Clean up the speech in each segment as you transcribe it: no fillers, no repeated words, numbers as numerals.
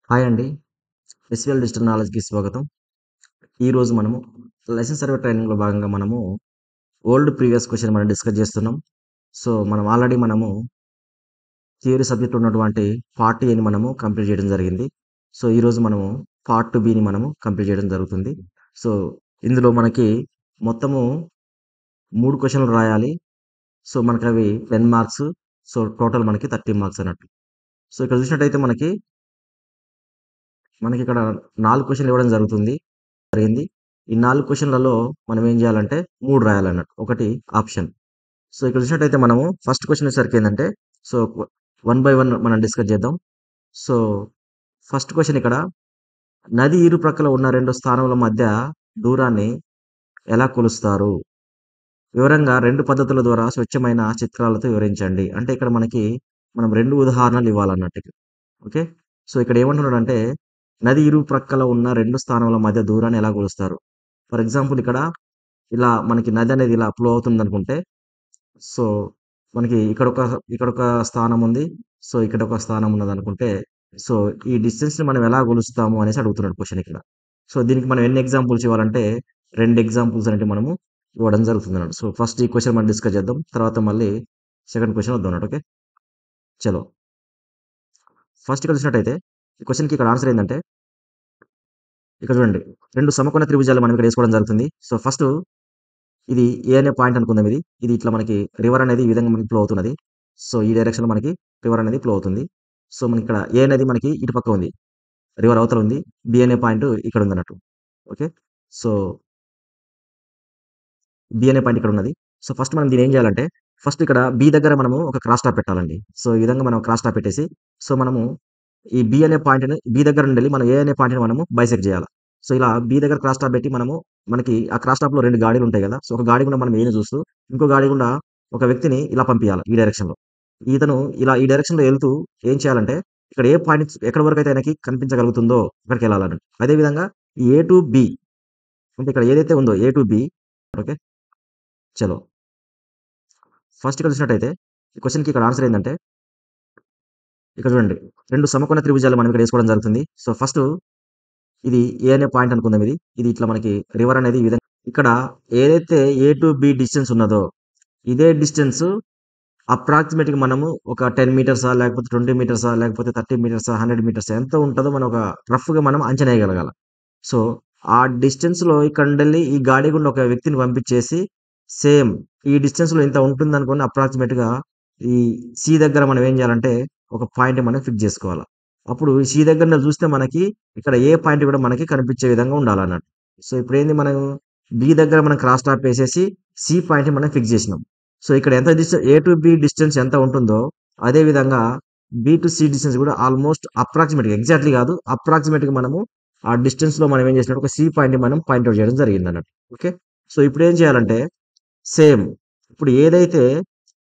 Hi అండి. SVL digital నాలెడ్జ్‌కి స్వాగతం. ఈరోజు మనము లెసన్ సర్వే ట్రైనింగ్‌లో భాగంగా మనము ఓల్డ్ ప్రీవియస్ క్వెషన్ మనం డిస్కస్ చేస్తున్నాం. సో, మనం ఆల్రెడీ థియరీ సబ్జెక్ట్ ఉన్నటువంటి పార్ట్ ఏని మనము కంప్లీట్ చేయడం జరిగింది. సో, ఈరోజు మనము పార్ట్ బిని మనము కంప్లీట్ చేయడం జరుగుతుంది. సో, ఇందులో మనకి మొత్తము 3 క్వెషన్‌లు రాయాలి. సో, మనకవి 10 మార్క్స్. సో, టోటల్ మనకి 30 మార్క్స్ అన్నట్టు. సో, ఇక్కడ చూసినట్టయితే మనకిక్కడ 4 క్వెషన్‌లు ఇవ్వడం జరిగింది. ఈ 4 క్వెషన్‌లలో మనం ఏం చేయాలంటే 3 రాయాలన్నట్టు. ఒకటి ఆప్షన్. సో, ఇక్కడ చూసినట్టయితే మనము ఫస్ట్ క్వెషన్ వచ్చేసరికి ఏందంటే, సో, వన్ బై వన్ మనం డిస్కస్ చేద్దాం. సో, ఫస్ట్ క్వెషన్ ఇక్కడ నది ఇరుప్రక్కల ఉన్న 2 స్థానముల మధ్య దూరాన్ని ఎలా కొలుస్తారు? వివరంగా 2 పద్ధతుల ద్వారా స్వచ్ఛమైన చిత్రాలతో వివరించండి. అంటే ఇక్కడ మనం 2 ఉదాహరణలు ఇవ్వాలన్నట్టు. ఓకే. సో, ఇక్కడ ఏమంటున్నాడంటే నది ఇరుప్రక్కల ఉన్న 2 స్థానముల మధ్య దూరాన్ని ఎలా కొలుస్తారు? ఫర్ ఎగ్జాంపుల్ ఇక్కడ ఇలా మనకి నది అనేది ఇలా ఫ్లో అవుతుందనుకుంటే, సో, మనకి ఇక్కడొక స్థానం ఉంది. సో, ఇక్కడొక స్థానం ఉన్నదనుకుంటే, సో, ఈ డిస్టెన్స్‌ని మనం ఎలా కొలుస్తాము అనేసి అడుగుతున్నాడు క్వెషన్ ఇక్కడ. సో, దీనికి మనం ఎన్ని ఎగ్జాంపుల్స్ ఇవ్వాలంటే, 2 ఎగ్జాంపుల్స్ అనేటివి మనము ఇవ్వడం జరుగుతుందన్నమాట. సో, ఫస్ట్ ఈ క్వెషన్ మనం డిస్కస్ చేద్దాం. తర్వాత మళ్ళీ సెకండ్ క్వెషన్ వద్దామన్నట్టు. ఓకే. చలో. ఫస్ట్ ఇక్కడ చూసినట్టయితే, ఈ క్వెషన్‌కి ఇక్కడ ఆన్సర్ ఏందంటే, ఇక్కడ చూడండి. 2 సమకోణ త్రిభుజాలు మనం ఇక్కడ ఏసుకోవడం జరుగుతుంది. సో, ఫస్టు ఇది ఏ అనే పాయింట్ అనుకుందాం ఇది. ఇది ఇట్లా మనకి రివర్ అనేది ఈ విధంగా మనకి ఫ్లో అవుతున్నది. సో, ఈ డైరెక్షన్‌లో మనకి రివర్ అనేది ఫ్లో అవుతుంది. సో, మనకిక్కడ ఏ అనేది మనకి ఇటు పక్క ఉంది. రివర్ అవతల ఉంది. బి అనే పాయింట్ ఇక్కడ ఉందన్నట్టు. ఓకే. సో, బి అనే పాయింట్ ఇక్కడ ఉన్నది. సో, ఫస్ట్ మనం దీన్ని ఏం చేయాలంటే, ఫస్ట్ ఇక్కడ బి దగ్గర మనము ఒక క్రాస్ స్టాప్ పెట్టాలండి. సో, ఈ విధంగా మనం క్రాస్ స్టాప్ పెట్టేసి, సో, మనము ఈ బి అనే పాయింట్‌ని బి దగ్గర నుండెళ్ళి మనం ఏ అనే పాయింట్‌ని మనము బైసెక్ట్ చేయాల. సో, ఇలా బి దగ్గర క్రాస్ స్టాప్ పెట్టి మనకి ఆ క్రాస్ స్టాప్‌లో 2 గాడీలుంటాయి గదా! సో, ఒక గాడి గుండా మనం ఏని చూస్తూ, ఇంకో గాడి గుండా ఒక వ్యక్తిని ఇలా పంపియాల ఈ డైరెక్షన్‌లో. ఇతను ఇలా ఈ డైరెక్షన్‌లో ఎళ్తూ ఏం చేయాలంటే, ఇక్కడ ఏ పాయింట్ ఎక్కడి వరకైతే ఆయనకి కనిపించగలుగుతుందో అక్కడికెళ్ళాలన్నట్టు. అదే విధంగా ఈ ఏ టు బి అంటే ఇక్కడ ఏదైతే ఉందో ఏ టు బి ఓకే. చలో. ఫస్ట్ ఇక్కడ చూసినట్టయితే, ఈ క్వెషన్‌కి ఇక్కడ ఆన్సర్ ఏందంటే, ఇక్కడ చూడండి. 2 సమకోణ త్రిభుజాలు మనం ఇక్కడ ఏసుకోవడం జరుగుతుంది. సో, ఫస్టు ఇది ఏ అనే పాయింట్ అనుకుందాం ఇది. ఇది ఇట్లా మనకి రివర్ అనేది ఈ విధంగా ఇక్కడ ఏదైతే ఏ టు బి డిస్టెన్స్ ఉన్నదో, ఇదే డిస్టెన్స్ అప్రాక్సిమేట్‌గా మనము ఒక 10 మీటర్సా, లేకపోతే 20 మీటర్సా, లేకపోతే 30 మీటర్సా, 100 మీటర్సా ఎంత ఉంటదో మనం ఒక రఫ్‌గా మనం అంచనా ఏయగలగాల. సో, ఆ డిస్టెన్స్‌లో ఇక్కడ నుండెళ్ళి ఈ గాడి గుండా ఒక వ్యక్తిని పంపించేసి, సేమ్ ఈ డిస్టెన్స్‌లో ఇంత ఉంటుందనుకోని అప్రాక్సిమేట్‌గా ఈ సి దగ్గర మనం ఏం చేయాలంటే, ఒక పాయింట్ మనం ఫిక్స్ జేసుకోవాల. అప్పుడు ఈ సి దగ్గర నుంచి చూస్తే మనకి ఇక్కడ ఏ పాయింట్ కూడా మనకి కనిపించే విధంగా ఉండాలన్నట్టు. సో, ఇప్పుడేంది మనం బి దగ్గర మనం క్రాస్ స్టాప్ ఏసేసి, సి పాయింట్‌ని మనం ఫిక్స్ జేసినాం. సో, ఇక్కడ ఎంత ఏ టు బి డిస్టెన్స్ ఎంత ఉంటుందో, అదే విధంగా బి టు సి డిస్టెన్స్ కూడా ఆల్‌మోస్ట్ అప్రాక్సిమేట్‌గా ఎగ్జాక్ట్‌లీ కాదు. అప్రాక్సిమేట్‌గా మనము ఆ డిస్టెన్స్‌లో మనం ఏం చేసినట్టు ఒక సి పాయింట్‌ని మనం పాయింట్ ఔట్ చేయడం జరిగిందన్నట్టు. ఓకే. సో, ఇప్పుడేం చేయాలంటే సేమ్ ఇప్పుడు ఏదైతే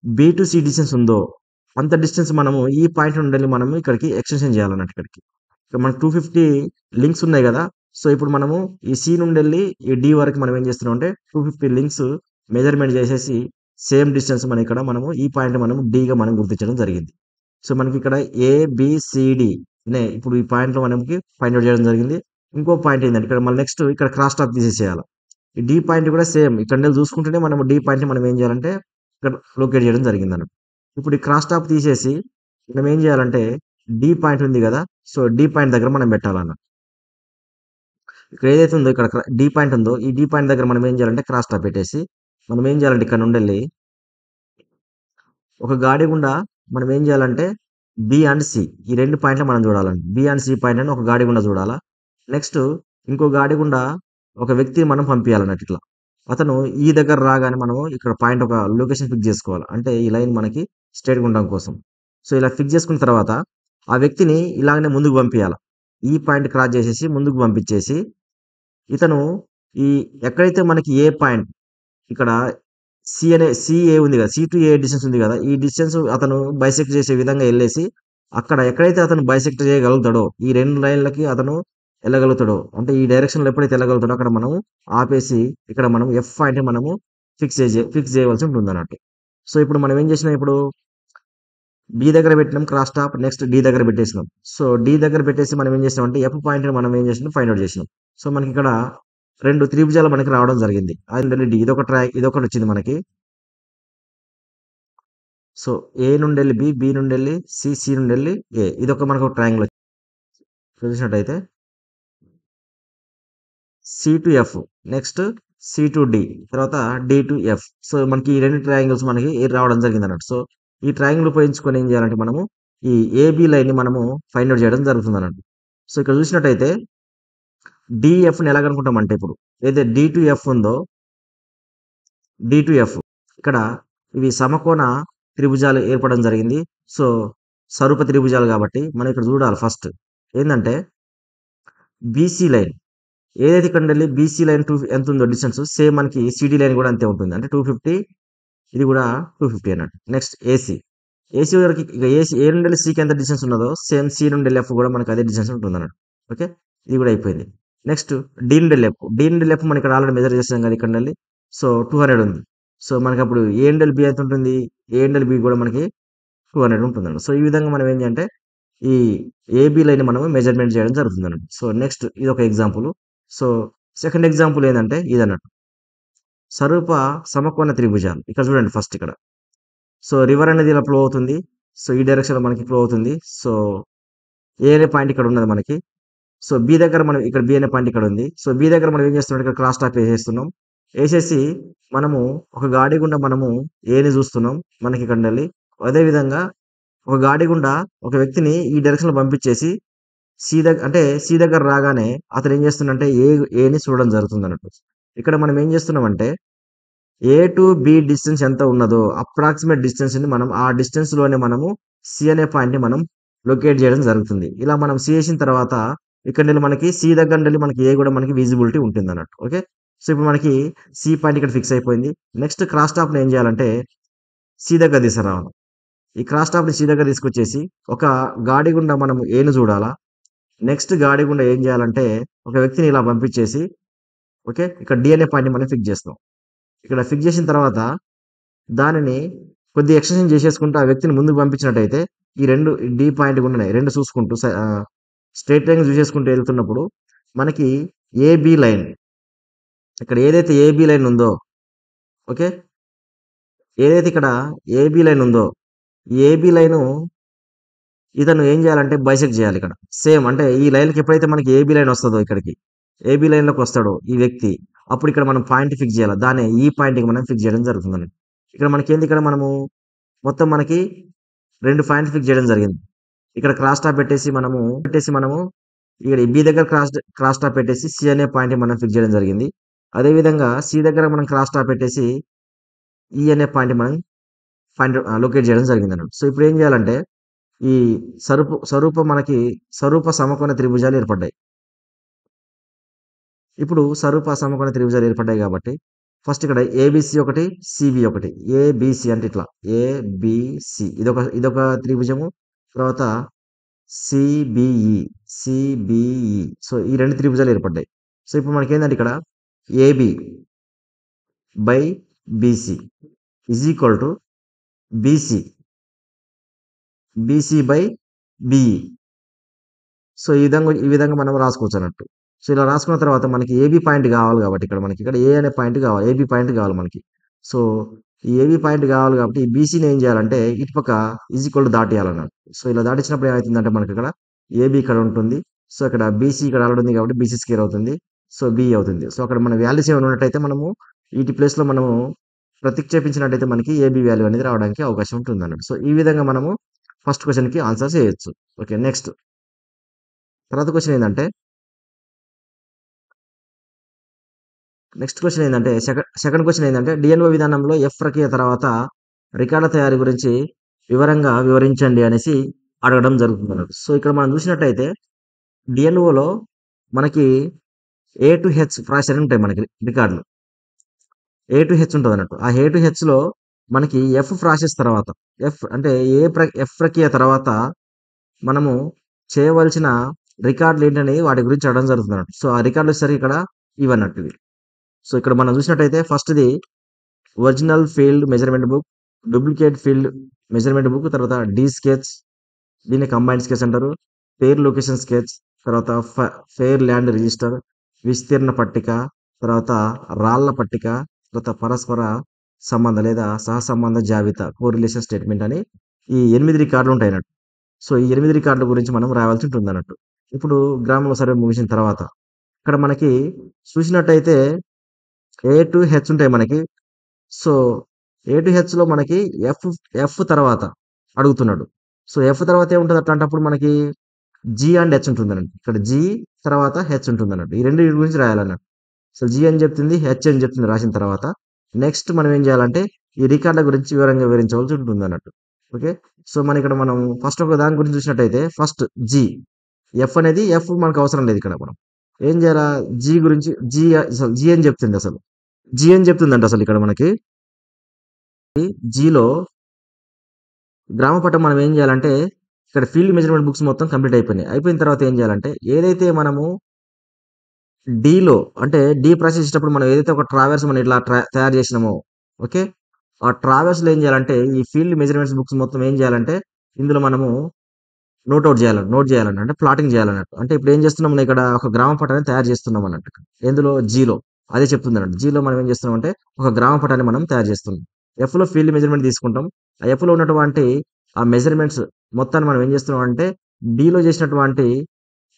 బి టు సి డిస్టెన్స్ ఉందో, అంత డిస్టెన్స్ మనము ఈ పాయింట్ నుండెళ్ళి మనము ఇక్కడికి ఎక్స్‌టెన్షన్ చేయాలన్నట్టు ఇక్కడికి. ఇక్కడ మనకు 250 లింక్స్ ఉన్నాయి గదా! సో, ఇప్పుడు మనము ఈ సి నుండెళ్ళి ఈ డి వరకు మనం ఏం చేస్తున్నామంటే 250 లింక్స్ మెజర్‌మెంట్ చేసేసి సేమ్ డిస్టెన్స్ మనము ఈ పాయింట్ మనం డిగా మనం గుర్తించడం జరిగింది. సో, మనకిక్కడ ఏబిసిడి ఇప్పుడు ఈ పాయింట్‌లో మనకి ఫైండ్ ఔట్ చేయడం జరిగింది. ఇంకో పాయింట్ ఏందంటే ఇక్కడ మళ్ళీ నెక్స్ట్ ఇక్కడ క్రాస్ స్టాప్ తీసేసేయాల. ఈ డి పాయింట్ కూడా సేమ్ ఇక్కడ నుండి చూసుకుంటేనే మనం డి పాయింట్‌ని మనం ఏం చేయాలంటే ఇక్కడ లొకేట్ చేయడం జరిగిందన్నట్టు. ఇప్పుడు ఈ క్రాస్ స్టాప్ తీసేసి మనం ఏం చేయాలంటే డి పాయింట్ ఉంది గదా! సో, డి పాయింట్ దగ్గర మనం పెట్టాలన్నట్టు. ఇక్కడ ఏదైతే ఉందో ఇక్కడ డి పాయింట్ ఉందో, ఈ డి పాయింట్ దగ్గర మనం ఏం చేయాలంటే క్రాస్ స్టాప్ పెట్టేసి, మనం ఏం చేయాలంటే ఇక్కడ నుండెళ్ళి ఒక గాడి గుండా మనం ఏం చేయాలంటే బి అండ్ సి ఈ 2 పాయింట్లు మనం చూడాలండి. బి అండ్ సి పాయింట్‌లని ఒక గాడి గుండా చూడాలా. నెక్స్ట్ ఇంకో గాడి గుండా ఒక వ్యక్తిని మనం పంపియాలన్నట్టు ఇట్లా. అతను ఈ దగ్గర రాగానే మనము ఇక్కడ పాయింట్ ఒక లొకేషన్ ఫిక్స్ చేసుకోవాలి. అంటే ఈ లైన్ మనకి స్ట్రెయిట్‌గా ఉండడం కోసం. సో, ఇలా ఫిక్స్ చేసుకున్న తర్వాత ఆ వ్యక్తిని ఇలాగనే ముందుకు పంపియాల. ఈ పాయింట్ క్రాస్ చేసేసి ముందుకు పంపించేసి ఇతను ఈ ఎక్కడైతే మనకి ఏ పాయింట్ ఇక్కడ సీఏ ఉంది గదా! సి టు ఏ డిస్టెన్స్ ఉంది గదా! ఈ డిస్టెన్స్ అతను బైసెక్ట్ చేసే విధంగా ఎళ్ళేసి, అక్కడ ఎక్కడైతే అతను బైసెక్ట్ చేయగలుగుతాడో, ఈ 2 లైన్‌లకి అతను ఎళ్ళగలుగుతాడో, అంటే ఈ డైరెక్షన్‌లో ఎప్పుడైతే ఎళ్ళగలుగుతాడో అక్కడ మనం ఆపేసి, ఇక్కడ మనం ఎఫ్ పాయింట్‌ని మనము ఫిక్స్ చేయవలసి ఉంటుందన్నట్టు. సో, ఇప్పుడు మనం ఏం చేసినాం ఇప్పుడు బి దగ్గర పెట్టినాం క్రాస్ టాప్, నెక్స్ట్ డి దగ్గర పెట్టేసినాం. సో డి దగ్గర పెట్టేసి మనం ఏం చేసినామంటే ఎఫ్ పాయింట్ మనం ఏం చేసినాం ఫైండ్ అవుట్ చేసినాం. సో మనకి ఇక్కడ 2 త్రిభుజాలు మనకి రావడం జరిగింది. అది డి ఇదొకటి వచ్చింది మనకి. సో ఏ నుండెళ్ళి బి, బి నుండెళ్ళి సి, సి నుండెళ్ళి ఏ, ఇదొక మనకు ట్రయాంగిల్ చూసినట్టయితే C to F, next C to D, తర్వాత డి టు ఎఫ్. సో మనకి ఈ 2 ట్రయాంగిల్స్ మనకి రావడం జరిగింది అన్నట్టు. సో ఈ ట్రయాంగిల్ ఉపయోగించుకొని ఏం చేయాలంటే మనము ఈ ఏబి లైన్ ని మనము ఫైండ్ అవుట్ చేయడం జరుగుతుంది అన్నట్టు. సో ఇక్కడ చూసినట్టయితే డిఎఫ్ని ఎలాగనుకుంటామంటే ఇప్పుడు ఏదైతే డి టు ఎఫ్ ఉందో, డి టు ఎఫ్ ఇక్కడ ఇవి సమకోణ త్రిభుజాలు ఏర్పడడం జరిగింది. సో స్వరూప త్రిభుజాలు కాబట్టి మనం ఇక్కడ చూడాలి ఫస్ట్ ఏంటంటే బీసీ లైన్ ఏదైతే ఇక్కడ నుండి బీసీ లైన్ ఎంత ఉందో డిస్టెన్స్, సేమ్ మనకి సిడి లైన్ కూడా అంతే ఉంటుంది. అంటే 250, ఇది కూడా 250 అన్నట్టు. నెక్స్ట్ ఏసీ, ఏసీ వరకు ఇక ఏసీ ఏ నుండి సికి ఎంత డిస్టెన్స్ ఉన్నదో సేమ్ సి నుండి ఎఫ్ కూడా మనకి అదే డిస్టెన్స్ ఉంటుంది అన్నట్టు. ఓకే, ఇది కూడా అయిపోయింది. నెక్స్ట్ డి నుండి ఎఫ్, డి నుండి ఎఫ్ మనం ఇక్కడ ఆల్రెడీ మెజర్ చేసాం కదా ఇక్కడ నుండి. సో 200 ఉంది. సో మనకి అప్పుడు ఏ నుండి బి ఎంత ఉంటుంది, ఏ నుండి బి కూడా మనకి 200 ఉంటుందండి. సో ఈ విధంగా మనం ఏంటి అంటే ఈ ఏబి లైన్ మనము మెజర్మెంట్ చేయడం జరుగుతుందండి. సో నెక్స్ట్ ఇది ఒక ఎగ్జాంపుల్. సో సెకండ్ ఎగ్జాంపుల్ ఏంటంటే ఇదన్నట్టు స్వరూప సమకోణ త్రిభుజాలు. ఇక్కడ చూడండి ఫస్ట్ ఇక్కడ. సో రివర్ అనేది ఇలా ఫ్లో అవుతుంది. సో ఈ డైరెక్షన్ లో మనకి ఫ్లో అవుతుంది. సో ఏ అనే పాయింట్ ఇక్కడ ఉన్నది మనకి. సో బి దగ్గర మనం ఇక్కడ బి అనే పాయింట్ ఇక్కడ ఉంది. సో బి దగ్గర మనం ఏం చేస్తున్నాం, ఇక్కడ క్రాస్ టాప్ వేసేస్తున్నాం. వేసేసి మనము ఒక గాడి గుండా మనము ఏని చూస్తున్నాం మనకి ఇక్కడ నుండి. అదే విధంగా ఒక గాడి గుండా ఒక వ్యక్తిని ఈ డైరెక్షన్ లో పంపించేసి సి దగ్గర రాగానే అతను ఏం చేస్తుందంటే ఏని చూడడం జరుగుతుంది అన్నట్టు. ఇక్కడ మనం ఏం చేస్తున్నామంటే ఏ టు బి డిస్టెన్స్ ఎంత ఉన్నదో అప్రాక్సిమేట్ డిస్టెన్స్ ని మనం ఆ డిస్టెన్స్ లోనే మనము సి అనే పాయింట్ ని మనం లొకేట్ చేయడం జరుగుతుంది. ఇలా మనం సి చేసిన తర్వాత ఇక్కడ నుండి మనకి సి దగ్గర నుండి మనకి ఏ కూడా మనకి విజిబిలిటీ ఉంటుంది అన్నట్టు. ఓకే, సో ఇప్పుడు మనకి సి పాయింట్ ఇక్కడ ఫిక్స్ అయిపోయింది. నెక్స్ట్ క్రాస్ టాప్ ని ఏం చేయాలంటే సి దగ్గర తీసుకురావాలి. ఈ క్రాస్ టాప్ ని సి దగ్గర తీసుకొచ్చేసి ఒక గాడి గుండా మనం ఏను చూడాలా. నెక్స్ట్ గాడి గుండా ఏం చేయాలంటే ఒక వ్యక్తిని ఇలా పంపించేసి ఓకే ఇక్కడ డి అనే పాయింట్ ని మనం ఫిక్స్ చేస్తాం. ఇక్కడ ఫిక్స్ చేసిన తర్వాత దానిని కొద్దిగా ఎక్స్టెన్షన్ చేసేసుకుంటూ ఆ వ్యక్తిని ముందుకు పంపించినట్టయితే ఈ రెండు డి పాయింట్ గుండానే రెండు చూసుకుంటూ స్ట్రైట్ లైన్ చూసేసుకుంటూ వెళ్తున్నప్పుడు మనకి ఏబి లైన్, ఇక్కడ ఏదైతే ఏబి లైన్ ఉందో ఓకే, ఏదైతే ఇక్కడ ఏబి లైన్ ఉందో ఈ ఏబి లైన్ ఇతను ఏం చేయాలంటే బైసెక్ట్ చేయాలి ఇక్కడ. సేమ్ అంటే ఈ లైన్కి ఎప్పుడైతే మనకి ఏబి లైన్ వస్తుందో ఇక్కడికి ఏబి లైన్లోకి వస్తాడో ఈ వ్యక్తి, అప్పుడు ఇక్కడ మనం పాయింట్ ఫిక్స్ చేయాలి. దాన్ని ఈ పాయింట్కి మనం ఫిక్స్ చేయడం జరుగుతుందండి. ఇక్కడ మనకి ఏంది, ఇక్కడ మనము మొత్తం మనకి 2 పాయింట్ ఫిక్స్ చేయడం జరిగింది. ఇక్కడ క్రాస్ టాప్ పెట్టేసి మనము ఇక్కడ బి దగ్గర క్రాస్ టాప్ పెట్టేసి సి అనే పాయింట్ మనం ఫిక్స్ చేయడం జరిగింది. అదేవిధంగా సి దగ్గర మనం క్రాస్ టాప్ పెట్టేసి ఈ అనే పాయింట్ మనం లొకేట్ చేయడం జరిగింది అన్నమాట. సో ఇప్పుడు ఏం చేయాలంటే ఈ స్వరూప సమకోణ త్రిభుజాలు ఏర్పడ్డాయి. ఇప్పుడు స్వరూప సమకోణ త్రిభుజాలు ఏర్పడ్డాయి కాబట్టి ఫస్ట్ ఇక్కడ ఏబిసి ఒకటి, సిబి ఒకటి. ఏబిసి అంటే ఇట్లా ఏబిసి ఇదొక త్రిభుజము. తర్వాత సిబిఈ. సో ఈ 2 త్రిభుజాలు ఏర్పడ్డాయి. సో ఇప్పుడు మనకి ఏంటంటే ఇక్కడ AB by BC is equal to BC by BE. So ఈ విధంగా మనం రాసుకోవచ్చు అన్నట్టు. సో ఇలా రాసుకున్న తర్వాత మనకి ఏబి పాయింట్ కావాలి కాబట్టి ఇక్కడ మనకి ఇక్కడ ఏ అనే పాయింట్ కావాలి, ఏబి పాయింట్ కావాలి మనకి. సో ఈ ఏబి పాయింట్ కావాలి కాబట్టి ఈ బీసీని ఏం చేయాలంటే ఇటుపక్క ఈజ్ ఈక్వల్ టు దాటేయాలన్నట్టు. సో ఇలా దాటించినప్పుడు ఏమవుతుందంటే మనకి ఇక్కడ ఏబి ఇక్కడ ఉంటుంది. సో ఇక్కడ బీసీ ఇక్కడ ఆల్రెడీ ఉంది కాబట్టి బీసీ స్క్వేర్ అవుతుంది. సో బి అవుతుంది. సో అక్కడ మన వాల్యూస్ ఏమైనా ఉన్నట్టయితే మనము వీటి ప్లేస్ లో మనము ప్రతిక్షేపించినట్టయితే మనకి ఏబి వాల్యూ అనేది రావడానికి అవకాశం ఉంటుంది అన్నట్టు. సో ఈ విధంగా మనము ఫస్ట్ క్వశ్చన్ కి ఆన్సర్ చేయొచ్చు. ఓకే, నెక్స్ట్ తర్వాత క్వశ్చన్ ఏంటంటే సెకండ్ క్వశ్చన్ ఏంటంటే డిఎన్ఓ విధానంలో ఎఫ్ ప్రక్రియ తర్వాత రికార్డుల తయారీ గురించి వివరంగా వివరించండి అనేసి అడగడం జరుగుతుంది అన్నట్టు. సో ఇక్కడ మనం చూసినట్టయితే డిఎన్ఓలో మనకి ఏ టు హెచ్ ఫ్రాక్షన్ ఉంటాయి మనకి రికార్డులు. ఏ టు హెచ్ ఉంటుంది అన్నట్టు. ఆ ఏ టు హెచ్ లో మనకి ఎఫ్ ప్రాసెస్ తర్వాత ఎఫ్ అంటే ఎఫ్ ప్రక్రియ తర్వాత మనము చేయవలసిన రికార్డులు ఏంటనేది వాటి గురించి అడగడం జరుగుతుంది అన్నట్టు. సో ఆ రికార్డులు వచ్చేసరికి ఇక్కడ ఇవన్నట్టు ఇవి. సో ఇక్కడ మనం చూసినట్టయితే ఫస్ట్ది original field measurement book, duplicate field measurement book, తర్వాత డి స్కెచ్, దీన్ని కంబైన్డ్ స్కెచ్ అంటారు. ఫెయిర్ లొకేషన్ స్కెచ్, తర్వాత ఫెయిర్ ల్యాండ్ రిజిస్టర్, విస్తీర్ణ పట్టిక, తర్వాత రాళ్ల పట్టిక, తర్వాత పరస్పర సంబంధ లేదా సహసంబంధ జాబితా, కోరిలేషన్ స్టేట్మెంట్ అని ఈ 8 రికార్డులు ఉంటాయి అన్నట్టు. సో ఈ 8 రికార్డుల గురించి మనం రాయాల్సి ఉంటుంది అన్నట్టు. ఇప్పుడు గ్రామంలో సర్వే ముగిసిన తర్వాత ఇక్కడ మనకి చూసినట్టయితే ఏ టు హెచ్ ఉంటాయి మనకి. సో ఏ టు హెచ్లో మనకి ఎఫ్ ఎఫ్ తర్వాత అడుగుతున్నాడు. సో ఎఫ్ తర్వాత ఏముంటుంది అట్లాంటప్పుడు మనకి జీ అండ్ హెచ్ ఉంటుందన్నట్టు. ఇక్కడ జీ తర్వాత హెచ్ ఉంటుందన్నట్టు. ఈ రెండు గురించి రాయాలన్నట్టు. సో జీ అని చెప్తుంది, హెచ్ అని చెప్తుంది రాసిన తర్వాత నెక్స్ట్ మనం ఏం చేయాలంటే ఈ రికార్డుల గురించి వివరంగా వివరించవలసి ఉంటుంది అన్నట్టు. ఓకే. సో మనం ఫస్ట్ ఒక దాని గురించి చూసినట్టయితే ఫస్ట్ జీ, ఎఫ్ అనేది ఎఫ్ మనకు అవసరం లేదు ఇక్కడ. మనం ఏం చేయాలా, జీ గురించి అసలు జీ అని చెప్తుంది, అసలు జీ అని చెప్తుందంట. అసలు ఇక్కడ మనకి జీలో గ్రామ పట్టం మనం ఏం చేయాలంటే ఇక్కడ ఫీల్డ్ మెజర్మెంట్ బుక్స్ మొత్తం కంప్లీట్ అయిపోయినాయి. అయిపోయిన తర్వాత ఏం చేయాలంటే ఏదైతే మనము డీలో అంటే డీ ప్రాసెస్ చేసేటప్పుడు మనం ఏదైతే ఒక ట్రావెల్స్ మనం ఇట్లా తయారు చేసినామో, ఓకే, ఆ ట్రావెల్స్లో ఏం చేయాలంటే ఈ ఫీల్డ్ మెజర్మెంట్స్ బుక్స్ మొత్తం ఏం చేయాలంటే ఇందులో మనము నోట్ చేయాలంటే అంటే ప్లాటింగ్ చేయాలన్నట్టు. అంటే ఇప్పుడు ఏం చేస్తున్నాం, మనం ఇక్కడ ఒక గ్రామ పటాన్ని తయారు చేస్తున్నాం అన్నట్టు. ఎందులో జీలో అదే చెప్తుంది అన్నట్టు. జీలో మనం ఏం చేస్తున్నాం అంటే ఒక గ్రామ పటాన్ని మనం తయారు చేస్తున్నాం. ఎఫ్లో ఫీల్డ్ మెజర్మెంట్ తీసుకుంటాం. ఆ ఎఫ్లో ఉన్నటువంటి ఆ మెజర్మెంట్స్ మొత్తాన్ని మనం ఏం చేస్తున్నాం అంటే డీలో చేసినటువంటి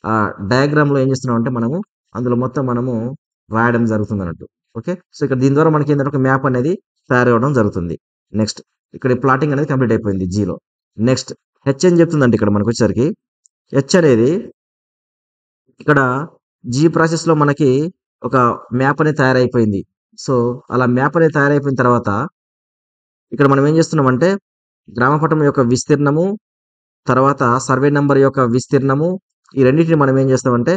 ఆ డయాగ్రామ్లో ఏం చేస్తున్నాం అంటే మనము అందులో మొత్తం మనము రాయడం జరుగుతుంది అన్నట్టు. ఓకే. సో ఇక్కడ దీని ద్వారా మనకి ఏంటంటే ఒక మ్యాప్ అనేది తయారవడం జరుగుతుంది. నెక్స్ట్ ఇక్కడ ప్లాటింగ్ అనేది కంప్లీట్ అయిపోయింది జీలో. నెక్స్ట్ హెచ్ అని చెప్తుందంటే ఇక్కడ మనకు వచ్చేసరికి హెచ్ అనేది ఇక్కడ జీ ప్రాసెస్లో మనకి ఒక మ్యాప్ అనేది తయారైపోయింది. సో అలా మ్యాప్ అనేది తయారైపోయిన తర్వాత ఇక్కడ మనం ఏం చేస్తున్నామంటే గ్రామపటం యొక్క విస్తీర్ణము, తర్వాత సర్వే నంబర్ యొక్క విస్తీర్ణము, ఈ రెండింటిని మనం ఏం చేస్తామంటే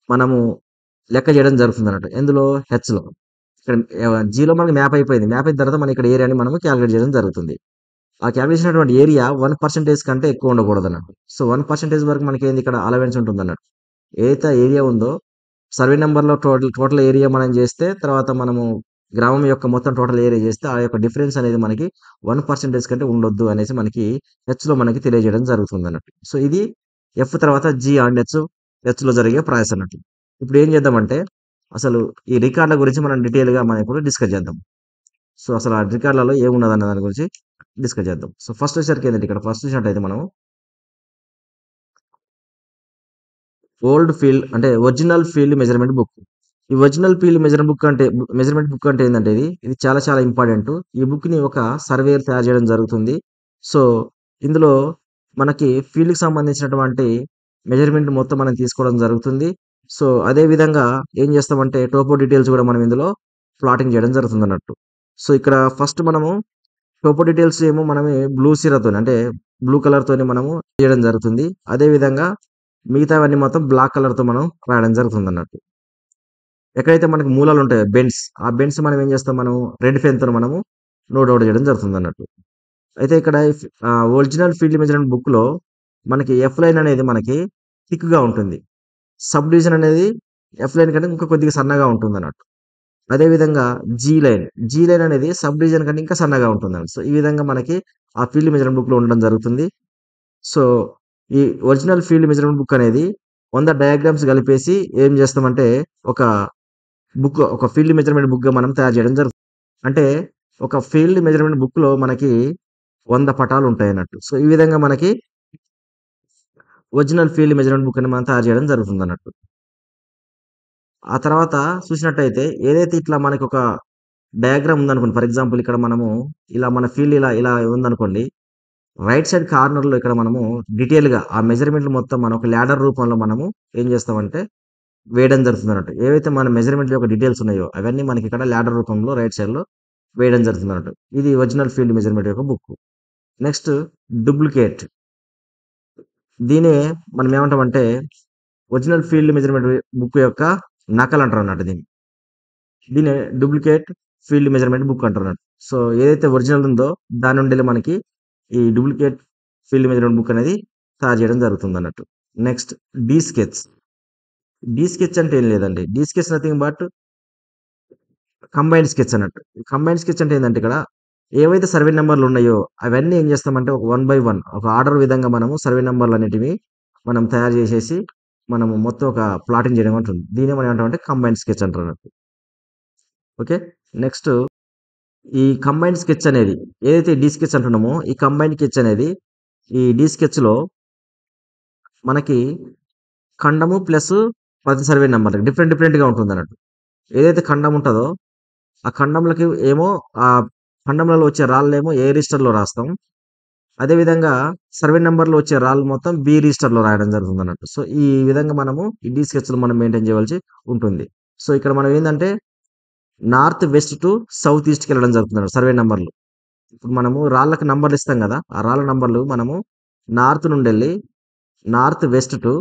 మనము లెక్క చేయడం జరుగుతుంది అన్నట్టు. ఎందులో హెచ్లో. ఇక్కడ జీలో మనకి మ్యాప్ అయిపోయింది. మ్యాప్ అయిన తర్వాత మనం ఇక్కడ ఏరియాని మనము క్యాలిక్యులేట్ చేయడం జరుగుతుంది. ఆ క్యాలిక్యులేట్ చేసినటువంటి ఏరియా 1% కంటే ఎక్కువ ఉండకూడదు అన్నట్టు. సో 1% వరకు మనకి ఏంది ఇక్కడ అలవెన్స్ ఉంటుంది అన్నట్టు. ఏదైతే ఏరియా ఉందో సర్వే నెంబర్లో టోటల్ ఏరియా మనం చేస్తే తర్వాత మనము గ్రామం యొక్క మొత్తం టోటల్ ఏరియా చేస్తే ఆ యొక్క డిఫరెన్స్ అనేది మనకి 1% కంటే ఉండొద్దు అనేసి మనకి హెచ్లో మనకి తెలియజేయడం జరుగుతుంది అన్నట్టు. సో ఇది ఎఫ్ తర్వాత జీ అండ్ హెచ్లో జరిగే ప్రాసెస్ అన్నట్టు. ఇప్పుడు ఏం చేద్దామంటే అసలు ఈ రికార్డుల గురించి మనం డీటెయిల్గా మనం ఇప్పుడు డిస్కస్ చేద్దాం. సో అసలు ఆ రికార్డులలో ఏమున్నదన్న దాని గురించి డిస్కస్ చేద్దాం. సో ఫస్ట్ వచ్చేసరికి ఏంటంటే ఇక్కడ ఫస్ట్ చూసినట్టయితే మనం ఓల్డ్ ఫీల్డ్ అంటే ఒరిజినల్ ఫీల్డ్ మెజర్మెంట్ బుక్. ఈ ఒరిజినల్ ఫీల్డ్ మెజర్మెంట్ బుక్ అంటే ఏంటంటే ఇది చాలా చాలా ఇంపార్టెంట్. ఈ బుక్ని ఒక సర్వేయర్ తయారు చేయడం జరుగుతుంది. సో ఇందులో మనకి ఫీల్డ్కి సంబంధించినటువంటి మెజర్మెంట్ మొత్తం మనం తీసుకోవడం జరుగుతుంది. సో అదే విధంగా ఏం చేస్తామంటే టోపో డీటెయిల్స్ కూడా మనం ఇందులో ప్లాటింగ్ చేయడం జరుగుతుంది అన్నట్టు. సో ఇక్కడ ఫస్ట్ మనము టోపో డీటెయిల్స్ ఏమో మనమే బ్లూ సిరాతోని అంటే బ్లూ కలర్ తోని మనము చేయడం జరుగుతుంది. అదే విధంగా మిగతావన్నీ మొత్తం బ్లాక్ కలర్ తో మనం రాయడం జరుగుతుంది అన్నట్టు. ఎక్కడైతే మనకి మూలాలు ఉంటాయో బెండ్స్, ఆ బెండ్స్ మనం ఏం చేస్తాం, మనం రెడ్ పెన్ తో మనము నోట్ అవుట్ చేయడం జరుగుతుంది అన్నట్టు. అయితే ఇక్కడ ఒరిజినల్ ఫీల్డ్ మెజర్మెంట్ బుక్ లో మనకి ఎఫ్ లైన్ అనేది మనకి థిక్ గా ఉంటుంది. సబ్ డివిజన్ అనేది ఎఫ్ లైన్ కంటే ఇంకా కొద్దిగా సన్నగా ఉంటుంది అన్నట్టు. అదే విధంగా జీ లైన్ అనేది సబ్ డివిజన్ కంటే ఇంకా సన్నగా ఉంటుంది అన్నట్టు. సో ఈ విధంగా మనకి ఆ ఫీల్డ్ మెజర్మెంట్ బుక్ లో ఉండడం జరుగుతుంది. సో ఈ ఒరిజినల్ ఫీల్డ్ మెజర్మెంట్ బుక్ అనేది 100 డయాగ్రామ్స్ కలిపేసి ఏం చేస్తామంటే ఒక ఒక ఫీల్డ్ మెజర్మెంట్ బుక్‌గా మనం తయారు చేయడం జరుగుతుంది. అంటే ఒక ఫీల్డ్ మెజర్మెంట్ బుక్‌లో మనకి 100 పటాలుంటాయన్నట్టు. సో ఈ విధంగా మనకి ఒరిజినల్ ఫీల్డ్ మెజర్మెంట్ బుక్ అని మనం తయారు చేయడం జరుగుతుందన్నట్టు. ఆ తర్వాత చూసినట్టయితే ఏదైతే ఇట్లా మనకొక డయాగ్రామ్ ఉందనుకోండి. ఫర్ ఎగ్జాంపుల్ ఇక్కడ మనము ఇలా మన ఫీల్డ్ ఇలా ఉందనుకోండి. రైట్ సైడ్ కార్నర్‌లో ఇక్కడ మనము డీటెయిల్‌గా ఆ మెజర్‌మెంట్‌లు మొత్తం మనం ఒక లాడర్ రూపంలో మనము ఏం చేస్తామంటే వేయడం జరుగుతుందన్నట్టు. ఏవైతే మన మెజర్‌మెంట్‌ల యొక్క డీటెయిల్స్ ఉన్నాయో అవన్నీ మనకి ఇక్కడ లాడర్ రూపంలో రైట్ సైడ్‌లో వేయడం జరుగుతుందన్నట్టు. ఇది ఒరిజినల్ ఫీల్డ్ మెజర్‌మెంట్ యొక్క బుక్. Next duplicate. దీన్నే మనం ఏమంటామంటే ఒరిజినల్ ఫీల్డ్ మెజర్‌మెంట్ బుక్ యొక్క నకలు అంటారన్నట్టు దీన్ని. దీన్నే డూప్లికేట్ ఫీల్డ్ మెజర్‌మెంట్ బుక్ అంటారన్నట్టు. సో ఏదైతే ఒరిజినల్ ఉందో దాని నుండి మనకి ఈ డూప్లికేట్ ఫీల్డ్ మెజర్‌మెంట్ బుక్ అనేది తయారు చేయడం జరుగుతుందన్నట్టు. Next D sketch. D sketch అంటే ఏం లేదండి. D sketch nothing but combined sketch అన్నట్టు. కంబైన్డ్ స్కెచ్ అంటే ఏందంటే ఇక్కడ ఏవైతే సర్వే నంబర్లు ఉన్నాయో అవన్నీ ఏం చేస్తామంటే ఒక 1 బై 1 ఒక ఆర్డర్ విధంగా మనము సర్వే నంబర్లు అనేటివి మనం తయారు చేసేసి మనము మొత్తం ఒక ప్లాటింగ్ చేయడం ఉంటుంది. దీన్నే మనం ఏమంటామంటే కంబైన్డ్ స్కెచ్ అంటారు. ఓకే. నెక్స్ట్ ఈ కంబైన్డ్ స్కెచ్ అనేది ఏదైతే డీ స్కెచ్ అంటున్నామో ఈ కంబైన్డ్ స్కెచ్ అనేది ఈ డీ స్కెచ్‌లో మనకి ఖండము ప్లస్ ప్రతి సర్వే నంబర్ డిఫరెంట్‌గా ఉంటుందన్నట్టు. ఏదైతే ఖండం ఉంటదో ఆ ఖండంలకి ఏమో ఆ ఖండంలలో వచ్చే రాళ్ళేమో ఏ రిజిస్టర్‌లో రాస్తాం. అదే విధంగా సర్వే నంబర్‌లో వచ్చే రాళ్ళు మొత్తం బి రిజిస్టర్‌లో రాయడం జరుగుతుందన్నట్టు. సో, ఈ విధంగా మనము ఈ డీ స్కెచ్‌లు మనం మెయింటైన్ చేయవలసి ఉంటుంది. సో, ఇక్కడ మనం ఏందంటే నార్త్ వెస్ట్ టు సౌత్ ఈస్ట్‌కెళ్ళడం జరుగుతుందన్నమాట సర్వే నంబర్‌లు. ఇప్పుడు మనము రాళ్ళకి నంబర్‌లు ఇస్తాం గదా! ఆ రాళ్ళ నంబర్‌లు మనము నార్త్ నుండెళ్ళి north west to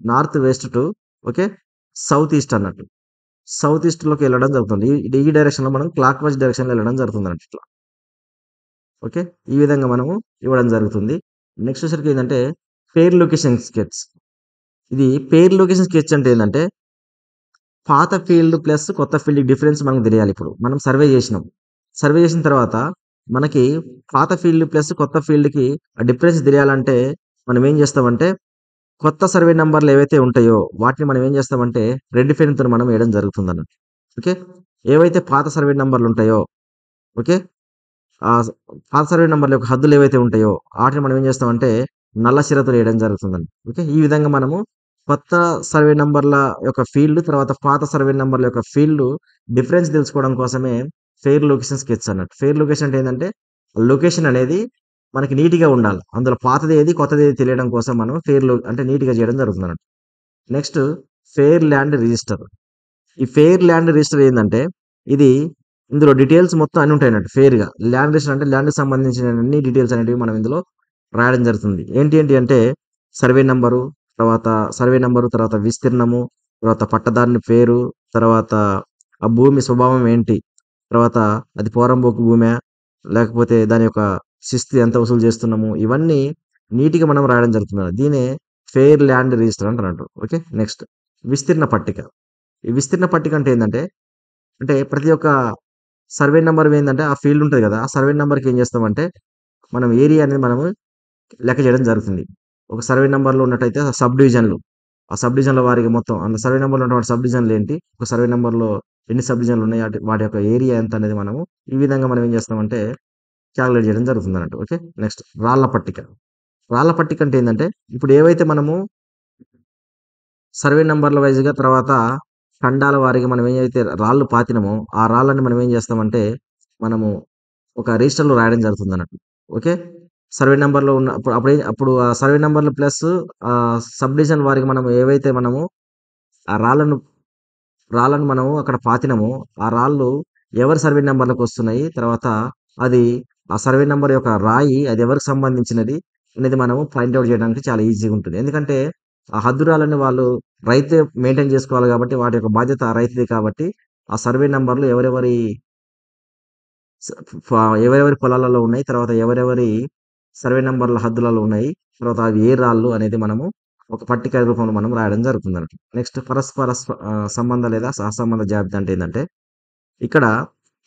north west to okay. South east అన్నట్టు. సౌత్ ఈస్ట్‌లోకి వెళ్ళడం జరుగుతుంది. ఈ డైరెక్షన్‌లో మనం క్లాక్ వైస్ డైరెక్షన్‌లో వెళ్ళడం జరుగుతుందన్నట్టు ఇట్లా. ఓకే. ఈ విధంగా మనము ఇవ్వడం జరుగుతుంది. నెక్స్ట్ వచ్చేసరికి ఏందంటే పెయిర్ లొకేషన్ స్కెచ్. ఇది పెయిర్ లొకేషన్ స్కెచ్ అంటే ఏందంటే పాత ఫీల్డ్ ప్లస్ కొత్త ఫీల్డ్‌కి డిఫరెన్స్ మనకు తెలియాలి ఇప్పుడు. మనం సర్వే జేసినాం. సర్వే జేసిన తర్వాత మనకి పాత ఫీల్డ్ ప్లస్ కొత్త ఫీల్డ్‌కి ఆ డిఫరెన్స్ తెలియాలంటే మనం ఏం జేస్తామంటే కొత్త సర్వే నంబర్‌లు ఏవైతే ఉంటాయో వాటిని మనం ఏం జేస్తామంటే రెడ్ పెన్‌తోని మనం వేయడం జరుగుతుందన్నట్టు. ఓకే. ఏవైతే పాత సర్వే నంబర్‌లు ఉంటాయో ఓకే. ఆహ్, స్ పాత సర్వే నంబర్‌ల యొక్క హద్దులు ఏవైతే ఉంటాయో ఆటిని మనం ఏం చేస్తామంటే నల్ల సిరతో వేయడం జరుగుతుందండి. ఓకే. ఈ విధంగా మనము కొత్త సర్వే నంబర్‌ల యొక్క ఫీల్డ్ తర్వాత పాత సర్వే నంబర్‌ల యొక్క ఫీల్డ్ డిఫరెన్స్ తెలుసుకోవడం కోసమే ఫెయిర్ లొకేషన్ స్కెచ్ అన్నట్టు. ఫెయిర్ లొకేషన్ అంటే ఏందంటే లొకేషన్ అనేది మనకి నీట్‌గా ఉండాలి. అందులో పాతది ఏది, కొత్తది ఏది తెలియడం కోసం మనం అంటే నీట్‌గా చేయడం జరుగుతుందన్నట్టు. Next fair land register. ఈ ఫెయిర్ ల్యాండ్ రిజిస్టర్ ఏందంటే, ఇది ఇందులో డీటెయిల్స్ మొత్తం అన్నీ ఉంటాయన్నట్టు ఫెయిర్‌గా. ల్యాండ్ రిజిస్టర్ అంటే ల్యాండ్‌కి సంబంధించిన అన్ని డీటెయిల్స్ అనేటివి మనం ఇందులో రాయడం జరుగుతుంది. ఏంటి అంటే సర్వే నంబరు, తర్వాత తర్వాత విస్తీర్ణము, తర్వాత పట్టదారుని పేరు, తర్వాత ఆ భూమి స్వభావం ఏంటి, తర్వాత అది పోరంబోకు భూమా? లేకపోతే దాని యొక్క శిస్తు ఎంత వసూలు చేస్తున్నాము, ఇవన్నీ నీట్‌గా మనం రాయడం జరుగుతుంది. దీన్నే ఫెయిర్ ల్యాండ్ రిజిస్టర్ అంటారంట. ఓకే. నెక్స్ట్ విస్తీర్ణ పట్టిక. ఈ విస్తీర్ణ పట్టిక అంటే ఏందంటే, అంటే ప్రతి ఒక్క సర్వే నంబర్ ఏందంటే ఆ ఫీల్డ్ ఉంటది గదా! ఆ సర్వే నంబర్‌కి ఏం చేస్తామంటే, మనం ఏరియా అనేది మనము లెక్క చేయడం జరుగుతుంది. ఒక సర్వే నంబర్‌లో ఉన్నట్టయితే సబ్ డివిజన్‌లు. ఆ సబ్ డివిజన్‌ల వారీగా మొత్తం అందులో సర్వే నంబర్‌లో ఉన్నటువంటి సబ్ డివిజన్‌లు ఏంటి? ఒక సర్వే నంబర్‌లో ఎన్ని సబ్ డివిజన్‌లు ఉన్నాయి? వాటి యొక్క ఏరియా ఎంత అనేది మనము ఈ విధంగా మనం ఏం చేస్తామంటే కాలిక్యులేట్ చేయడం జరుగుతుందన్నట్టు. ఓకే. నెక్స్ట్ రాళ్ళ పట్టిక. రాళ్ళ పట్టిక అంటే ఏందంటే, ఇప్పుడు ఏవైతే మనము సర్వే నంబర్‌ల వైస్‌గా తర్వాత ఖండాల వారీగా మనం ఏవైతే రాళ్ళు పాతినమో, ఆ రాళ్ళని మనం ఏం చేస్తామంటే, మనము ఒక రిజిస్టర్‌లో రాయడం జరుగుతుందన్నట్టు. ఓకే. సర్వే నంబర్‌లో ఉన్న అప్పుడు ఆ సర్వే నంబర్‌లు ప్లస్ సబ్ డివిజన్ వారీగా మనం ఏవైతే మనము ఆ రాళ్ళను మనము అక్కడ పాతినమో, ఆ రాళ్ళు ఎవరి సర్వే నంబర్‌లకొస్తున్నాయి. తర్వాత అది ఆ సర్వే నంబర్ యొక్క రాయి అది ఎవరికి సంబంధించినది అనేది మనము ఫైండ్ ఔట్ చేయడానికి చాలా ఈజీగా ఉంటుంది. ఎందుకంటే ఆ హద్దురాలని వాళ్ళు రైతే మెయింటైన్ చేసుకోవాలి కాబట్టి వాటి యొక్క బాధ్యత ఆ రైతుది కాబట్టి ఆ సర్వే నంబర్‌లు స ఫ ఎవరెవరి పొలాలలో ఉన్నాయి. తర్వాత ఎవరెవరి సర్వే నంబర్‌ల హద్దులలో ఉన్నాయి. తర్వాత అవి ఏ రాళ్ళు అనేది మనము ఒక పట్టిక రూపంలో మనం రాయడం జరుగుతుందన్నట్టు. నెక్స్ట్ సంబంధ లేదా సహసంబంధ జాబితా అంటే ఏందంటే, ఇక్కడ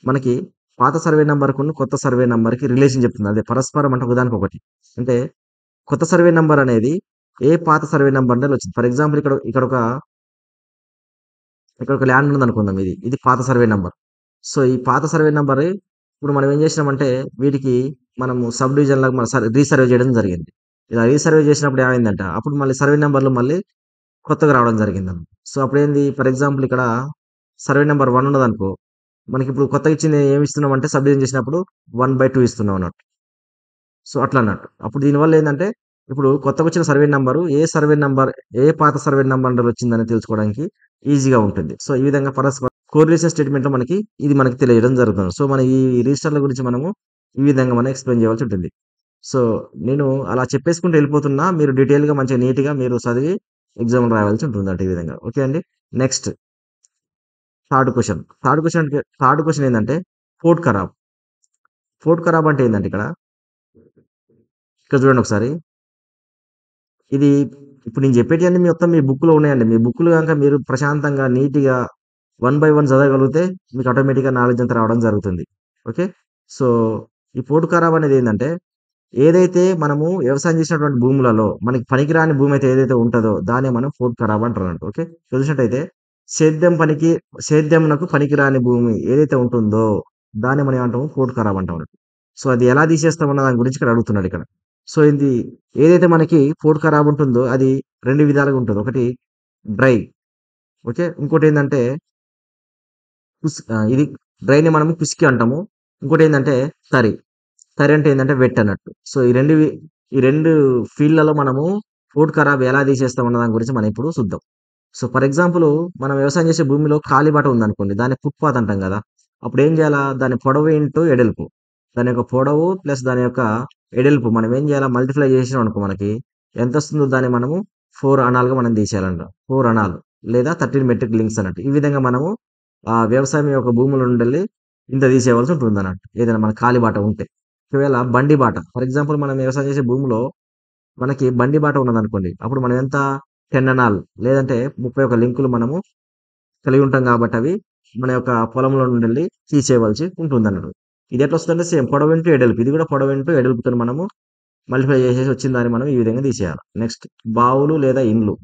మనకి పాత సర్వే నంబర్‌కును, కొత్త సర్వే నంబర్‌కి రిలేషన్ చెప్తుంది. అదే పరస్పరం అంటే ఒకదానికొకటి. అంటే కొత్త సర్వే నంబర్ అనేది ఏ పాత సర్వే నంబర్ నుండి వచ్చింది. ఫర్ ఎగ్జాంపుల్ ఇక్కడ ఒక ల్యాండ్ ఉందనుకుందాం ఇది. ఇది పాత సర్వే నంబర్. సో, ఈ పాత సర్వే నంబర్ ఇప్పుడు మనం ఏం చేసినామంటే వీటికి మనము సబ్ డివిజన్‌లాగా మన రీసర్వే చేయడం జరిగింది. ఇలా రీసర్వే చేసినప్పుడు ఏమైందంట, అప్పుడు మళ్ళీ సర్వే నంబర్‌లు మళ్ళీ కొత్తగా రావడం జరిగిందన్నమాట. సో, అప్పుడేంది ఫర్ ఎగ్జాంపుల్ ఇక్కడ సర్వే నంబర్ 1 ఉన్నదనుకో, మనకిప్పుడు కొత్తగా ఇచ్చింది ఏమి ఇస్తున్నామంటే సబ్ డివిజన్ చేసినప్పుడు 1/2 ఇస్తున్నాం అన్నట్టు. సో, అట్లా అన్నట్టు. అప్పుడు దీనివల్ల ఏందంటే, ఇప్పుడు కొత్తగొచ్చిన సర్వే నంబరు ఏ పాత సర్వే నంబర్ నుండి వచ్చిందని తెలుసుకోవడానికి ఈజీగా ఉంటుంది. సో, ఈ విధంగా కోరిలేషన్ స్టేట్‌మెంట్‌లో మనకి తెలియజేయడం జరుగుతుంది. సో, మన ఈ రిజిస్టర్‌ల గురించి మనము ఈ విధంగా మనం ఎక్స్‌ప్లెయిన్ చేయవలసి ఉంటుంది. సో, నేను అలా చెప్పేసుకుంటూ వెళ్ళిపోతున్నా. మీరు డీటెయిల్‌గా మంచిగా నీట్‌గా మీరు చదివి ఎగ్జామ్‌లో రాయాల్సి ఉంటుందంట ఈ విధంగా. ఓకే అండి. నెక్స్ట్ థర్డ్ క్వెషన్ ఏందంటే ఫోర్ట్ ఖరాబ్. ఫోర్ట్ ఖరాబ్ అంటే ఏందంటే ఇక్కడ చూడండి ఒకసారి. ఇది ఇప్పుడు నేను చెప్పేటియన్నీ మొత్తం మీ బుక్‌లో ఉన్నాయండి. మీ బుక్‌లో గనక మీరు ప్రశాంతంగా, నీట్‌గా వన్ బై వన్ చదవగలిగితే మీకు ఆటోమేటిక్‌గా నాలెడ్జ్ అంతా రావడం జరుగుతుంది. ఓకే. సో, ఈ పోటు ఖరాబ్ అనేది ఏందంటే, ఏదైతే మనము వ్యవసాయం చేసినటువంటి భూములలో మనకి పనికిరాని భూమి అయితే ఏదైతే ఉంటదో దాన్నే మనం పోటు ఖరాబ్ అంటారన్నట్టు. ఓకే. చూసినట్టయితే సేద్యం పనికి సేద్యమునకు పనికిరాని భూమి ఏదైతే ఉంటుందో దాన్ని మనం ఏమంటాము పోటు ఖరాబ్ అంటాం అన్నట్టు. సో, అది ఎలా తీసేస్తామన్న దాని గురించి ఇక్కడ అడుగుతున్నాడు ఇక్కడ. సో, ఇది ఏదైతే మనకి పోటు ఖరాబ్ ఉంటుందో అది 2 విధాలుగా ఉంటది. ఒకటి డ్రై. ఓకే. ఇంకోటేందంటే ఇది డ్రైని మనము పిసికి అంటాము. ఇంకోటేందంటే తరి. తరి అంటే ఏందంటే వెట్ అన్నట్టు. సో, ఈ 2 ఫీల్డ్‌లలో మనము పోటు ఖరాబ్ ఎలా తీసేస్తాం అన్న దాని గురించి మనం ఇప్పుడు చూద్దాం. సో, ఫర్ ఎగ్జాంపుల్ మనం వ్యవసాయం చేసే భూమిలో కాలిబాట ఉందనుకోండి. దాన్ని ఫుట్‌పాత్ అంటాం గదా! అప్పుడేం జేయాలా? దాని పొడవు ఇంటూ ఎడల్పు. దాని యొక్క పొడవు ప్లస్ దాని యొక్క ఎడల్పు మనం ఏం జేయాలా? మల్టిప్లై చేసినామనుకో మనకి ఎంతొస్తుందో దాన్ని మనము 4 అణాలుగా మనం తీసేయాలంట. 4 అణాలు లేదా 13 మెట్రిక్ లింక్స్ అన్నట్టు. ఈ విధంగా మనము వ్యవసాయం యొక్క భూముల నుండెళ్ళి ఇంత తీసేయవలసి ఉంటుందన్నట్టు. ఏదైనా మన కాలిబాట ఉంటే. ఒకవేళ బండి బాట ఫర్ ఎగ్జాంపుల్ మనం వ్యవసాయం చేసే భూమిలో మనకి బండి బాట ఉన్నదనుకోండి. అప్పుడు మనం ఎంత 10 అణాలు లేదంటే 31 లింకులు మనము కలిగి ఉంటాం కాబట్టి అవి మన యొక్క పొలంలో నుండెళ్ళి తీసేయవలసి ఉంటుందన్నట్టు. ఇది ఎట్లొస్తదంటే సేమ్ పొడవు ఇంటూ ఎడల్పు. ఇది కూడా పొడవు ఇంటూ ఎడల్పుతోని మనము మల్టిప్లై చేసేసి వచ్చిన దాన్ని మనం ఈ విధంగా తీసేయాలి. నెక్స్ట్ బావులు లేదా ఇండ్లు.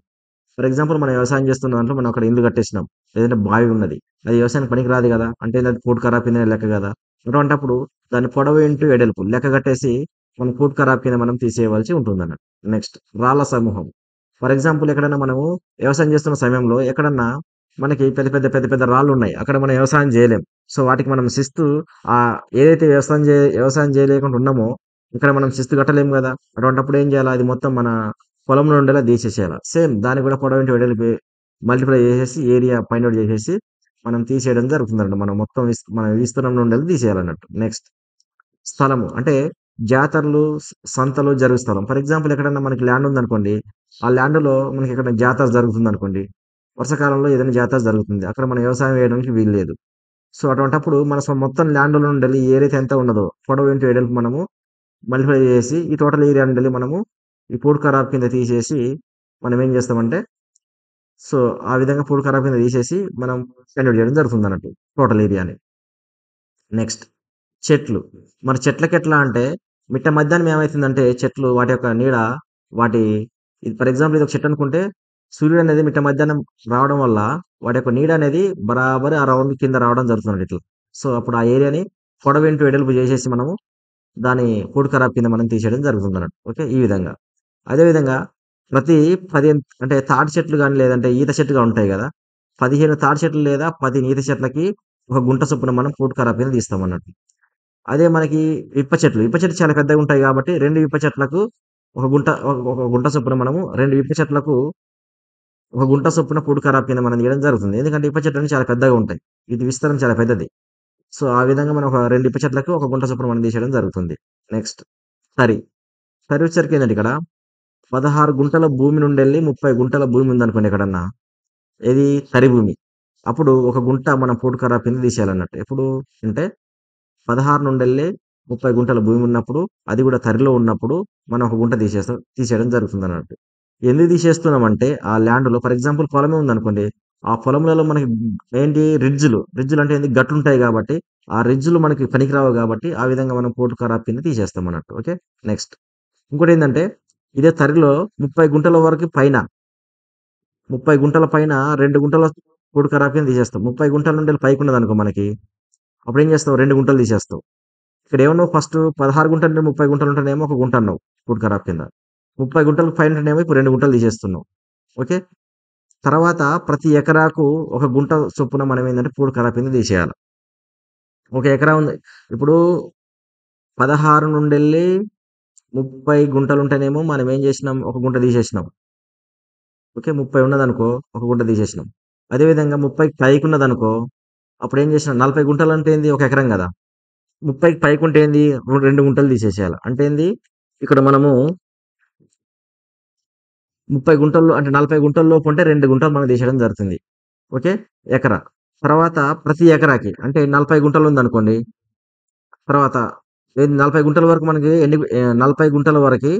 ఫర్ ఎగ్జాంపుల్ మనం వ్యవసాయం చేస్తున్న దాంట్లో మనం అక్కడ ఇల్లు కట్టేసినాం. లేదంటే బావి ఉన్నది. అది వ్యవసాయానికి పనికి రాదు గదా! అంటే అది పూట ఖరాబ్ కిందనే లెక్క గదా! అటువంటప్పుడు దాని పొడవు ఇంటూ వెడల్పు లెక్క కట్టేసి మనం పూట ఖరాబ్ కింద మనం తీసేయవలసి ఉంటుందన్నట్టు. నెక్స్ట్ రాళ్ళ సమూహం. ఫర్ ఎగ్జాంపుల్ ఎక్కడన్నా మనము వ్యవసాయం చేస్తున్న సమయంలో ఎక్కడన్నా మనకి పెద్ద రాళ్ళున్నాయి. అక్కడ మనం వ్యవసాయం జేయలేం. సో, వాటికి మనం శిస్తు ఏదైతే వ్యవసాయం చేయలేకుండా ఉన్నామో ఇక్కడ మనం శిస్తు కట్టలేము గదా! అటువంటప్పుడు ఏం జేయాలా? అది మొత్తం మన పొలంలో ఉండేలా తీసేసేయాల. సేమ్ దానికి కూడా పొడవింటి వెడల్పు మల్టిప్లై చేసేసి ఏరియా ఫైండ్ ఔట్ చేసేసి మనం తీసేయడం జరుగుతుందండి. మనం మొత్తం మన విస్తీర్ణం నుండెళ్ళి తీసేయాలన్నట్టు. నెక్స్ట్ స్థలము. అంటే జాతరలు, సంతలు జరుగు స్థలం. ఫర్ ఎగ్జాంపుల్ ఎక్కడన్నా మనకి ల్యాండ్ ఉందనుకోండి. ఆ ల్యాండ్‌లో మనకి ఎక్కడైనా జాతర జరుగుతుందనుకోండి. వర్షాకాలంలో ఏదైనా జాతర జరుగుతుంది. అక్కడ మనం వ్యవసాయం వేయడానికి వీల్లేదు. సో, అటువంటప్పుడు మన మొత్తం ల్యాండ్‌లో నుండెళ్ళి ఏ ఏదైతే ఎంత ఉన్నదో పొడవు ఇంటూ వెడల్పు మనము మల్టిప్లై చేసి ఈ టోటల్ ఏరియా నుండెళ్ళి మనము ఈ పూడ్ ఖరాబ్ కింద తీసేసి మనం ఏం చేస్తామంటే సో, ఆ విధంగా పూడ్ ఖరాబ్ కింద తీసేసి మనం కన్వర్ట్ చేయడం జరుగుతుందన్నట్టు టోటల్ ఏరియాని. నెక్స్ట్ చెట్లు. మరి చెట్లకెట్లా అంటే మిట్ట మధ్యాహ్నం ఏమైతుందంటే చెట్లు వాటి యొక్క నీడ వాటి ఫర్ ఎగ్జాంపుల్ ఇదొక చెట్టనుకుంటే సూర్యుడనేది మిట్ట మధ్యాహ్నం రావడం వల్ల వాటి యొక్క నీడ అనేది బరాబర్ ఆ రౌండ్ కింద రావడం జరుగుతుందన్నట్టు ఇట్లా. సో, అప్పుడు ఆ ఏరియాని పొడవింటూ వెడల్పు చేసేసి మనము దాని పూడ్ ఖరాబ్ కింద మనం తీసేయడం జరుగుతుందన్నట్టు. ఓకే. ఈ విధంగా. అదే విధంగా ప్రతి 15 అంటే తాటి చెట్లు గాని, లేదంటే ఈత చెట్టుగా ఉంటాయి గదా! 15 తాటి చెట్లు లేదా 10 ఈత చెట్లకి ఒక గుంట చొప్పున మనం పూట ఖరాబ్ కింద తీస్తామన్నట్టు. అదే మనకి ఇప్ప చెట్లు చాలా పెద్దగుంటాయి గాబట్టి 2 ఇప్ప చెట్లకు ఒక గుంట చొప్పున మనము 2 ఇప్ప చెట్లకు ఒక గుంట చొప్పున పూట ఖరాబ్ కింద మనం తీయడం జరుగుతుంది. ఎందుకంటే ఇప్ప చెట్లన్నీ చాలా పెద్దగా ఉంటాయి. ఇది విస్తరణ చాలా పెద్దది. సో, ఆ విధంగా మనం ఒక 2 ఇప్ప చెట్లకు ఒక గుంట చొప్పున మనం తీసేయడం జరుగుతుంది. నెక్స్ట్ తరి. తరి వచ్చేసరికి ఏందంటే ఇక్కడ 16 గుంటల భూమి నుండెళ్ళి 30 గుంటల భూమి ఉందనుకోండి ఎక్కడన్నా. ఏది తరి భూమి. అప్పుడు ఒక గుంట మనం పూట ఖరాబ్ కింద తీసేయాలన్నట్టు. ఎప్పుడు అంటే 16 నుండెళ్ళి 30 గుంటల భూమి ఉన్నప్పుడు, అది కూడా తరిలో ఉన్నప్పుడు మనం ఒక గుంట తీసేయడం జరుగుతుందన్నట్టు. ఎందుకు తీసేస్తున్నామంటే ఆ ల్యాండ్‌లో ఫర్ ఎగ్జాంపుల్ పొలమే ఉందనుకోండి. ఆ పొలములలో మనకి ఏంటి రిడ్జ్‌లు. రిడ్జ్‌లు అంటే ఏంది గట్లుంటాయి గాబట్టి, ఆ రిడ్జ్‌లు మనకి పనికిరావు గాబట్టి, ఆ విధంగా మనం పూట ఖరాబ్ కింద తీసేస్తామన్నట్టు. ఓకే. నెక్స్ట్ ఇంకోటేందంటే, ఇదే తరిలో 30 గుంటల వరకు పైన 30 గుంటల పైన 2 గుంటల పూట ఖరాబ్ కింద తీసేస్తాం. 30 గుంటల నుండెళ్ళి పైకున్నదనుకో మనకి, అప్పుడేం చేస్తావు 2 గుంటలు తీసేస్తావు. ఇక్కడేమన్నావు ఫస్ట్ 16 గుంటలు నుండి 30 గుంటలు ఉంటేనేమో ఒక గుంట అన్నావు పూట ఖరాబ్ కింద. 30 గుంటలకు పైనుంటేనేమో ఇప్పుడు 2 గుంటలు తీసేస్తున్నావు. ఓకే. తర్వాత ప్రతి ఎకరాకు ఒక గుంట చొప్పున మనం ఏందంటే పూట ఖరాబ్ కింద తీసేయాల. ఒక ఎకరా ఉంది. ఇప్పుడు 16 నుండెళ్ళి 30 గుంటలుంటేనేమో మనం ఏం చేసినాం, ఒక గుంట తీసేసినాం. ఓకే. 30 ఉన్నదనుకో, ఒక గుంట తీసేసినాం. అదే విధంగా 30కి పైకున్నదనుకో, అప్పుడేం చేసినాం 40 గుంటలంటే ఏంది? ఒక ఎకరం గదా! 30కి పైకుంటే ఏంది? 2 గుంటలు తీసేసేయాల. అంటే ఏంది? ఇక్కడ మనము 30 గుంటల్లో అంటే 40 గుంటల లోపుంటే 2 గుంటలు మనం తీసేయడం జరుగుతుంది. ఓకే. ఎకరా. తర్వాత ప్రతి ఎకరాకి అంటే 40 గుంటలుందనుకోండి, తర్వాత 40 గుంటల వరకు మనకి 40 గుంటల వరకి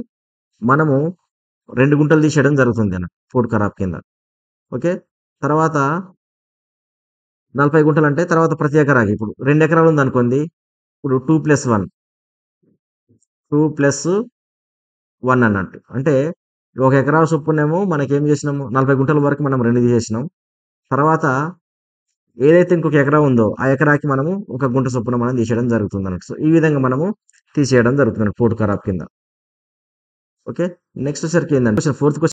మనము 2 గుంటలు తీసేయడం జరుగుతుందన్న ఫుడ్ ఖరాబ్ కింద. ఓకే. తర్వాత 40 గుంటలంటే తర్వాత ప్రతి ఎకరాకి ఇప్పుడు 2 ఎకరాలుందనుకోండి. ఇప్పుడు 2+1 2 ప్లస్ 1 అన్నట్టు. అంటే ఒక ఎకరా చొప్పునేమో మనకేం చేసినాము 40 గుంటల వరకు మనం 2 తీసేసినాం. తర్వాత ఏదైతే ఇంకొక ఎకరా ఉందో ఆ ఎకరాకి మనము ఒక గుంట చొప్పున మనం తీసేయడం జరుగుతుందన్నట్టు. సో, ఈ విధంగా మనము తీసేయడం జరుగుతుందండి 4 ఖరాబ్ కింద. ఓకే. నెక్స్ట్ వచ్చేసరికి ఏందంటే ఫోర్త్ క్వెషన్